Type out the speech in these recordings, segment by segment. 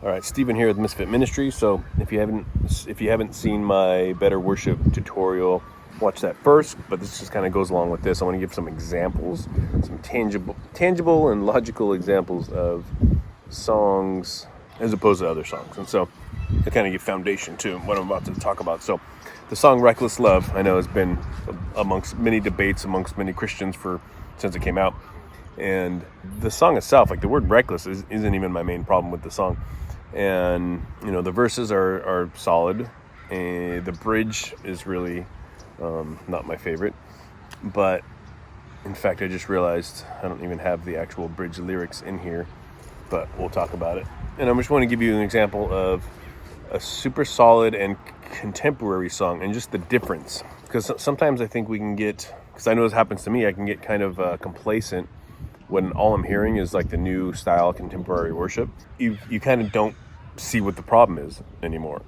All right, Stephen here with Misfit Ministry. So if you haven't seen my Better Worship tutorial, watch that first. But this just kind of goes along with this. I want to give some examples, some tangible and logical examples of songs as opposed to other songs. And so I kind of give foundation to what I'm about to talk about. So the song "Reckless Love" I know has been amongst many debates amongst many Christians since it came out. And the song itself, like the word reckless, isn't even my main problem with the song. And, the verses are solid. And the bridge is really not my favorite. But, in fact, I just realized I don't even have the actual bridge lyrics in here. But we'll talk about it. And I just want to give you an example of a super solid and contemporary song and just the difference. Because sometimes I think we can get, because I know this happens to me, I can get kind of complacent when all I'm hearing is like the new style contemporary worship. You kind of don't see what the problem is anymore.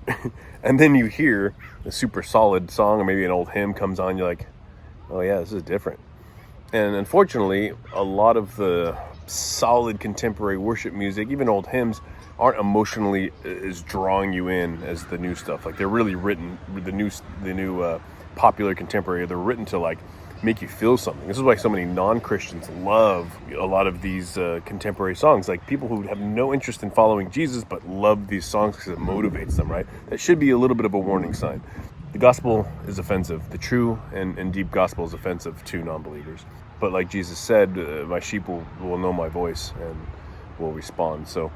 And then you hear a super solid song or maybe an old hymn comes on, you're like, oh yeah, this is different. And unfortunately, a lot of the solid contemporary worship music, even old hymns, aren't emotionally as drawing you in as the new stuff. Like they're really written, the new popular contemporary, they're written to like make you feel something. This is why so many non-Christians love a lot of these contemporary songs. Like people who have no interest in following Jesus but love these songs because it motivates them, right? That should be a little bit of a warning sign. The gospel is offensive. The true and deep gospel is offensive to non-believers. But like Jesus said, my sheep will know my voice and will respond. So,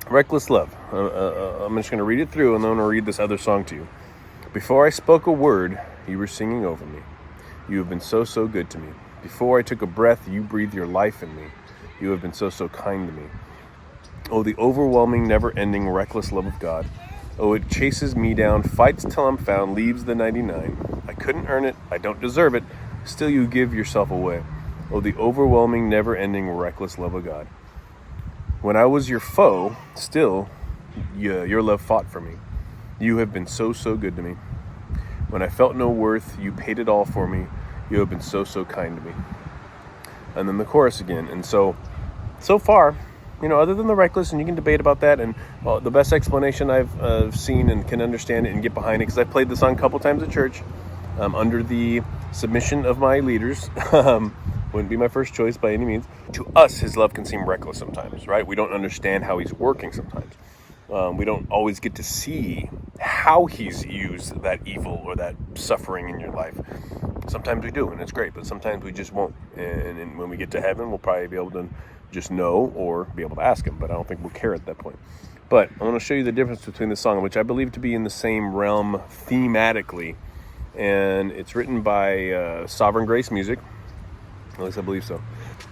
Reckless Love. I'm just going to read it through and then I'm going to read this other song to you. Before I spoke a word, you were singing over me. You have been so good to me. Before I took a breath, you breathed your life in me. You have been so kind to me. Oh, the overwhelming, never-ending, reckless love of God. Oh, it chases me down, fights till I'm found, leaves the 99. I couldn't earn it, I don't deserve it, still you give yourself away. Oh, the overwhelming, never-ending, reckless love of God. When I was your foe, still, your love fought for me. You have been so good to me. When I felt no worth, you paid it all for me. You have been so kind to me. And then the chorus again. And so far, other than the reckless, and you can debate about that, and the best explanation I've seen and can understand it and get behind it, because I've played the song a couple times at church, under the submission of my leaders. Wouldn't be my first choice by any means. To us, his love can seem reckless sometimes, right? We don't understand how he's working sometimes. We don't always get to see how he's used that evil or that suffering in your life. Sometimes we do, and it's great, but sometimes we just won't. And when we get to heaven, we'll probably be able to just know or be able to ask him, but I don't think we'll care at that point. But I want to show you the difference between the song, which I believe to be in the same realm thematically, and it's written by Sovereign Grace Music. At least I believe so.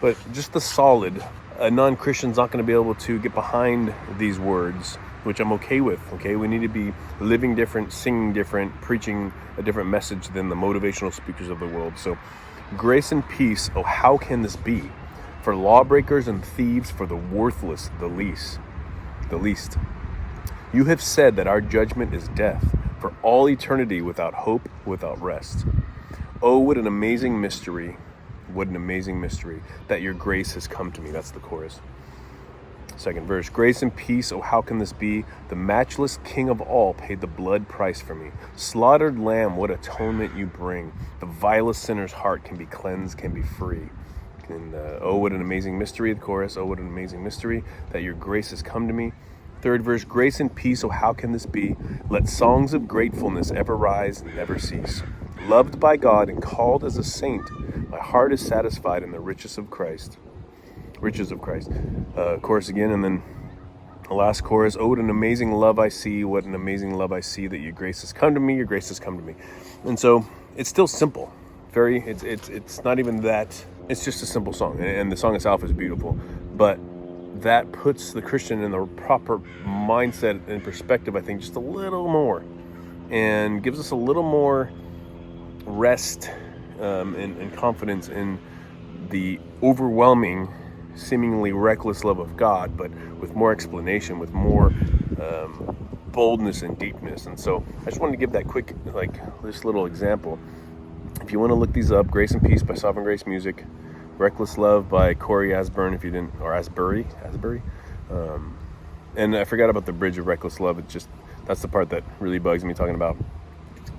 But just the solid, a non-Christian's not going to be able to get behind these words, which I'm okay with, okay? We need to be living different, singing different, preaching a different message than the motivational speakers of the world. So, grace and peace, oh, how can this be? For lawbreakers and thieves, for the worthless, the least. You have said that our judgment is death, for all eternity without hope, without rest. Oh, what an amazing mystery. What an amazing mystery that your grace has come to me. That's the chorus. Second verse. Grace and peace, oh how can this be? The matchless King of all paid the blood price for me. Slaughtered lamb, what atonement you bring. The vilest sinner's heart can be cleansed, can be free. And oh what an amazing mystery, the chorus. Oh what an amazing mystery that your grace has come to me. Third verse. Grace and peace, oh how can this be? Let songs of gratefulness ever rise and never cease. Loved by God and called as a saint, my heart is satisfied in the riches of Christ. Chorus again, and then the last chorus. Oh, what an amazing love I see. What an amazing love I see that your grace has come to me. Your grace has come to me. And so it's still simple. It's not even that. It's just a simple song, and the song itself is beautiful. But that puts the Christian in the proper mindset and perspective, I think, just a little more, and gives us a little more rest and confidence in the overwhelming, seemingly reckless love of God, but with more explanation, with more boldness and deepness. And so I just wanted to give that quick, this little example. If you want to look these up, Grace and Peace by Sovereign Grace Music, Reckless Love by Corey Asbury, if you didn't, or Asbury. And I forgot about the bridge of reckless love. It's just, that's the part that really bugs me, talking about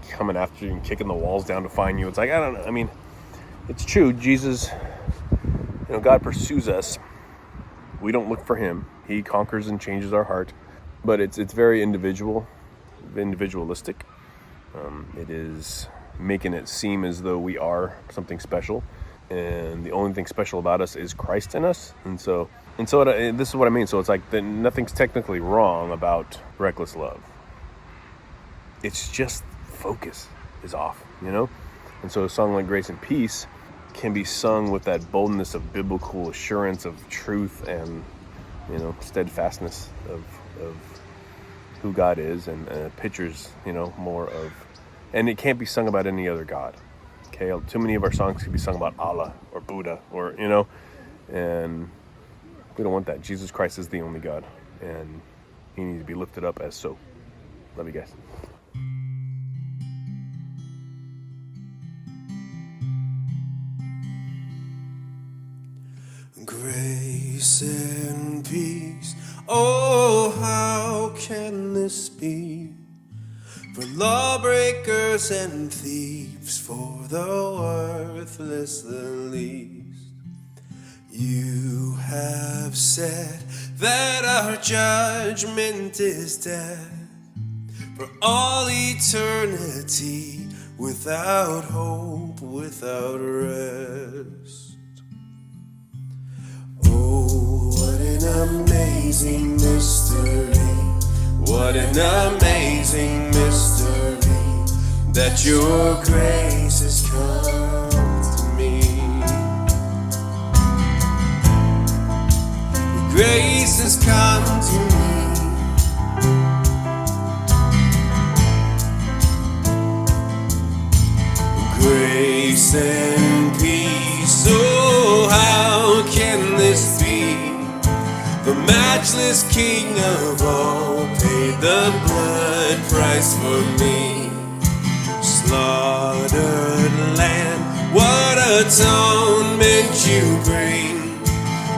coming after you and kicking the walls down to find you. It's like, I don't know. I mean, it's true. Jesus, God pursues us. We don't look for him. He conquers and changes our heart. But it's very individualistic. It is making it seem as though we are something special. And the only thing special about us is Christ in us. And so this is what I mean. So it's like nothing's technically wrong about reckless love. It's just focus is off, And so a song like Grace and Peace can be sung with that boldness of biblical assurance of truth and, steadfastness of who God is, and pictures, more of, and it can't be sung about any other God. Okay, too many of our songs can be sung about Allah or Buddha or, and we don't want that. Jesus Christ is the only God, and he needs to be lifted up as so. Love you guys. Grace and peace, oh, how can this be? For lawbreakers and thieves, for the worthless the least. You have said that our judgment is dead, for all eternity, without hope, without rest. Oh, what an amazing mystery, what an amazing mystery, that your grace has come to me. Your grace has come to me. Grace and peace, oh, how can this be? The matchless King of all paid the blood price for me. Slaughtered lamb, what atonement you bring.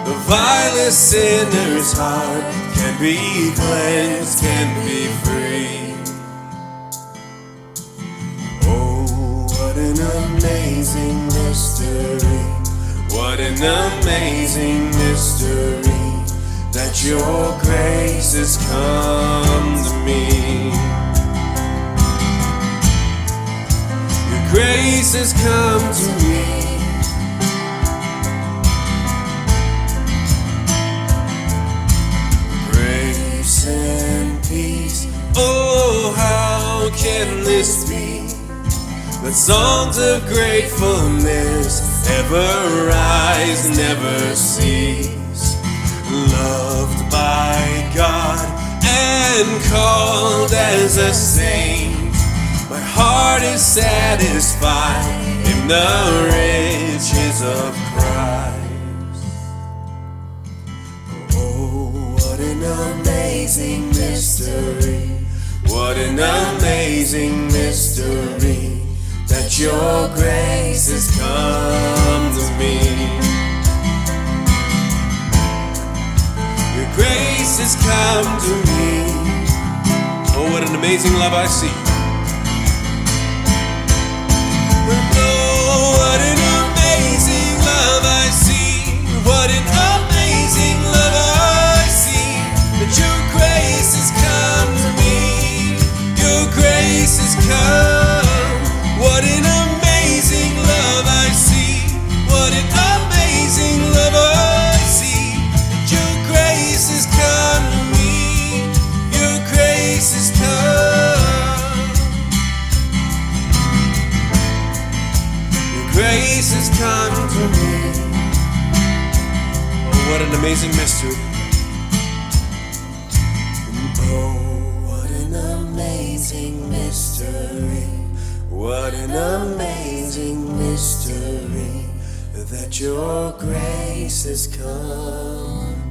The vilest sinner's heart can be cleansed, can be free. Oh, what an amazing mystery, what an amazing mystery, that your grace has come to me. Your grace has come to me. Grace and peace, oh, how can this be? That songs of gratefulness ever rise, never cease. Loved by God and called as a saint, my heart is satisfied in the riches of Christ. Oh, what an amazing mystery, what an amazing mystery, that your grace has come to me. Your grace has come to me. Oh, what an amazing love I see. Oh, what an amazing love I see. What an amazing love I see. That your grace has come to me. Your grace has come. What an amazing love I see. What an amazing love I see. Your grace has come to me. Your grace has come. Your grace has come to me. Oh, what an amazing mystery. Oh, what an amazing mystery. What an amazing mystery, that your grace has come